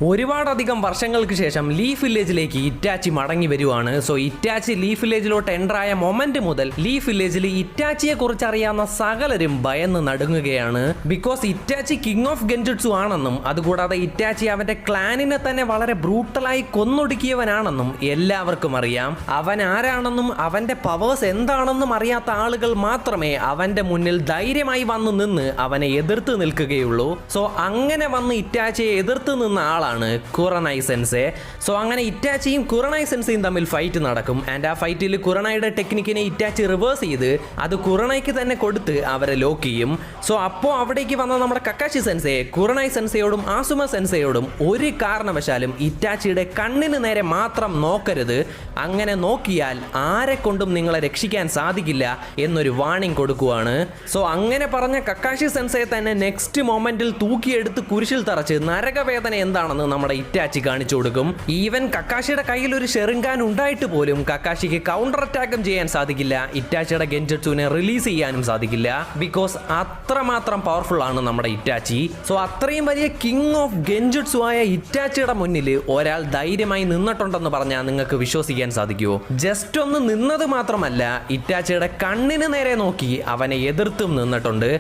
ഒരുപാടധികം വർഷങ്ങൾക്ക് ശേഷം ലീഫ് വില്ലേജിലേക്ക് ഇറ്റാച്ചി മടങ്ങി വരുവാണ്. സോ ഇറ്റാച്ചി ലീഫ് വില്ലേജിലോട്ട് എൻ്റർ ആയ മൊമെന്റ് മുതൽ ലീഫ് വില്ലേജിൽ ഇറ്റാച്ചിയെ കുറിച്ച് അറിയാവുന്ന സകലരും ഭയന്ന് നടുങ്ങുകയാണ്. ബിക്കോസ് ഇറ്റാച്ചി കിങ് ഓഫ് ഗെൻജുട്സു ആണെന്നും അതുകൂടാതെ ഇറ്റാച്ചി അവന്റെ ക്ലാനിനെ തന്നെ വളരെ ബ്രൂട്ടലായി കൊന്നൊടുക്കിയവനാണെന്നും എല്ലാവർക്കും അറിയാം. അവൻ ആരാണെന്നും അവന്റെ പവേഴ്സ് എന്താണെന്നും അറിയാത്ത ആളുകൾ മാത്രമേ അവന്റെ മുന്നിൽ ധൈര്യമായി വന്നു നിന്ന് അവനെ എതിർത്ത് നിൽക്കുകയുള്ളൂ. സോ അങ്ങനെ വന്ന് ഇറ്റാച്ചിയെ എതിർത്ത് നിന്ന ആളാണ് കുറനൈ സെൻസെ. സോ അങ്ങനെ ഇറ്റാച്ചിയും കുറനൈ സെൻസയും തമ്മിൽ ഫൈറ്റ് നടക്കും. ആൻഡ് ആ ഫൈറ്റിൽ കുറനൈയുടെ ടെക്നിക്കിനെ ഇറ്റാച്ചി റിവേഴ്സ് ചെയ്ത് അത് കുറനൈക്ക് തന്നെ കൊടുത്ത് അവരെ ലോക്ക് ചെയ്യും. സോ അപ്പോൾ അവിടേക്ക് വന്ന നമ്മുടെ കക്കാഷി സെൻസെ കുറനൈ സെൻസയോടും ആസുമ സെൻസയോടും ഒരു കാരണവശാലും ഇറ്റാച്ചിയുടെ കണ്ണിന് നേരെ മാത്രം നോക്കരുത്, അങ്ങനെ നോക്കിയാൽ ആരെ കൊണ്ടും നിങ്ങളെ രക്ഷിക്കാൻ സാധിക്കില്ല എന്നൊരു വാണിംഗ് കൊടുക്കുവാണ്. സോ അങ്ങനെ പറഞ്ഞ കക്കാഷി സെൻസയെ തന്നെ നെക്സ്റ്റ് മൊമെന്റിൽ തൂക്കിയെടുത്ത് കുരിശിൽ തറച്ച് നരകവേദന എന്താണെന്ന് നമ്മുടെ ഇറ്റാച്ചി കാണിച്ചു കൊടുക്കും. ഈവൻ കക്കാഷിയുടെ കയ്യിൽ ഒരു ഷെറിൻഗാൻ ഉണ്ടായിട്ട് പോലും കക്കാഷിക്ക് കൗണ്ടർ അറ്റാക്കും ചെയ്യാൻ സാധിക്കില്ല, ഇറ്റാച്ചിയുടെ ഗെൻജുട്സുവിനെ റിലീസ് ചെയ്യാനും സാധിക്കില്ല. ബിക്കോസ് അത്രമാത്രം പവർഫുൾ ആണ് നമ്മുടെ ഇറ്റാച്ചി. സോ അത്രയും വലിയ കിങ് ഓഫ് ഗെൻജുട്സു ആയ ഇറ്റാച്ചിയുടെ മുന്നിൽ ഒരാൾ ധൈര്യമായി നിന്നിട്ടുണ്ടെന്ന് പറഞ്ഞാൽ നിങ്ങൾക്ക് വിശ്വസിക്കാൻ സാധിക്കുമോ? ജസ്റ്റ് ഒന്ന് നിന്നത് മാത്രമല്ല, ഇറ്റാച്ചിയുടെ കണ്ണിന് നേരെ നോക്കി അവനെ എതിർത്തും നിന്നിട്ടുണ്ട്.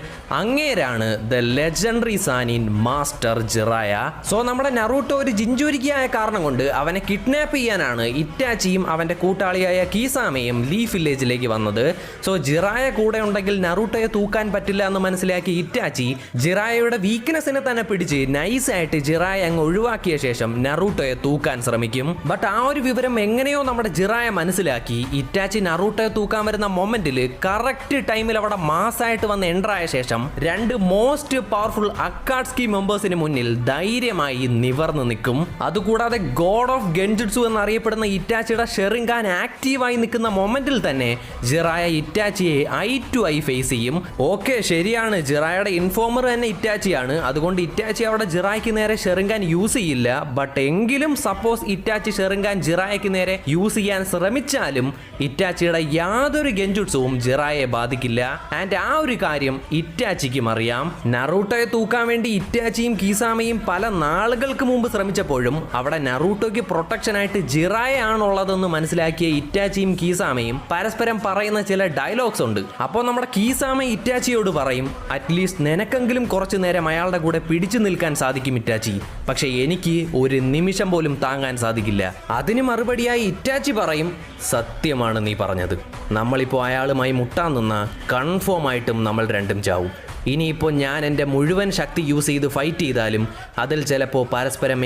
അങ്ങേരാണ് the legendary Sannin master Jiraiya. So നമ്മുടെ നറൂട്ടോ ഒരു ജിഞ്ചൂരിക്കായ കാരണം കൊണ്ട് അവനെ കിഡ്നാപ്പ് ചെയ്യാനാണ് ഇറ്റാച്ചിയും അവന്റെ കൂട്ടാളിയായ കീസാമയും ലീഫ് വില്ലേജിലേക്ക് വന്നത്. സോ ജിറായ കൂടെ ഉണ്ടെങ്കിൽ നറൂട്ടോയെ തൂക്കാൻ പറ്റില്ല എന്ന് മനസ്സിലാക്കി ഇറ്റാച്ചി ജിറായയുടെ വീക്ക്നെസ്സിനെ തന്നെ പിടിച്ച് നൈസായിട്ട് ജിറായ അങ്ങ് ഒഴിവാക്കിയ ശേഷം നറൂട്ടോയെ തൂക്കാൻ ശ്രമിക്കും. ബട്ട് ആ ഒരു വിവരം എങ്ങനെയോ നമ്മുടെ ജിറായ മനസ്സിലാക്കി ഇറ്റാച്ചി നറൂട്ടോയെ തൂക്കാൻ വരുന്ന മൊമെന്റിൽ കറക്റ്റ് ടൈമിൽ അവിടെ മാസായിട്ട് വന്ന് എൻ്റർ ആയ ശേഷം രണ്ട് മോസ്റ്റ് പവർഫുൾ അക്കാഡ്സ്കി മെമ്പേഴ്സിന് മുന്നിൽ ധൈര്യമായി നിവർന്ന് നിൽക്കും. അതുകൂടാതെ ഗോഡ് ഓഫ് ഗെൻജുട്സു എന്നറിയപ്പെടുന്ന ഇറ്റാച്ചിയുടെ ഷെറിൻഗാൻ ആക്റ്റീവായി നിൽക്കുന്ന മൊമെന്റിൽ തന്നെ ജിറായ ഇറ്റാച്ചിയെ ഐ ടു ഐ ഫേസ് ചെയ്യും. ഓക്കെ, ശരിയാണ്, ജിറായയുടെ ഇൻഫോമർ തന്നെ ഇറ്റാച്ചിയാണ്, അതുകൊണ്ട് ഇറ്റാച്ചി അവിടെ ജിറായ്ക്ക് നേരെ ഷെറിൻഗാൻ യൂസ് ചെയ്യില്ല. ബട്ട് എങ്കിലും സപ്പോസ് ഇറ്റാച്ചി ഷെറിൻഗാൻ ജിറായക്ക് നേരെ യൂസ് ചെയ്യാൻ ശ്രമിച്ചാലും ഇറ്റാച്ചിയുടെ യാതൊരു ഗെൻജുട്സുവും ജിറായെ ബാധിക്കില്ല. ആൻഡ് ആ ഒരു കാര്യം ഇറ്റാച്ചിക്കും അറിയാം. നറൂട്ടോയെ തൂക്കാൻ വേണ്ടി ഇറ്റാച്ചിയും കീസാമയും പല നാളുകൾക്ക് മുമ്പ് ശ്രമിച്ചപ്പോഴും അവിടെ നറൂട്ടോയ്ക്ക് പ്രൊട്ടക്ഷനായിട്ട് ജിറായ ആണുള്ളതെന്ന് മനസ്സിലാക്കിയ ഇറ്റാച്ചിയും കീസാമയും പരസ്പരം പറയുന്ന ചില ഡയലോഗ്സ് ഉണ്ട്. അപ്പോൾ നമ്മുടെ കീസാമ ഇറ്റാച്ചിയോട് പറയും, അറ്റ്ലീസ്റ്റ് നിനക്കെങ്കിലും കുറച്ചു നേരം അയാളുടെ കൂടെ പിടിച്ചു നിൽക്കാൻ സാധിക്കും ഇറ്റാച്ചി, പക്ഷെ എനിക്ക് ഒരു നിമിഷം പോലും താങ്ങാൻ സാധിക്കില്ല. അതിന് മറുപടിയായി ഇറ്റാച്ചി പറയും, സത്യമാണ് നീ പറഞ്ഞത്, നമ്മളിപ്പോൾ അയാളുമായി മുട്ടാൻ നിന്ന കൺഫേം ആയിട്ടും നമ്മൾ രണ്ടും ചാവും. ഇനിയിപ്പോൾ ഞാൻ എൻ്റെ മുഴുവൻ ശക്തി യൂസ് ചെയ്ത് ഫൈറ്റ് ചെയ്താലും അതിൽ ചിലപ്പോൾ പരസ്പരം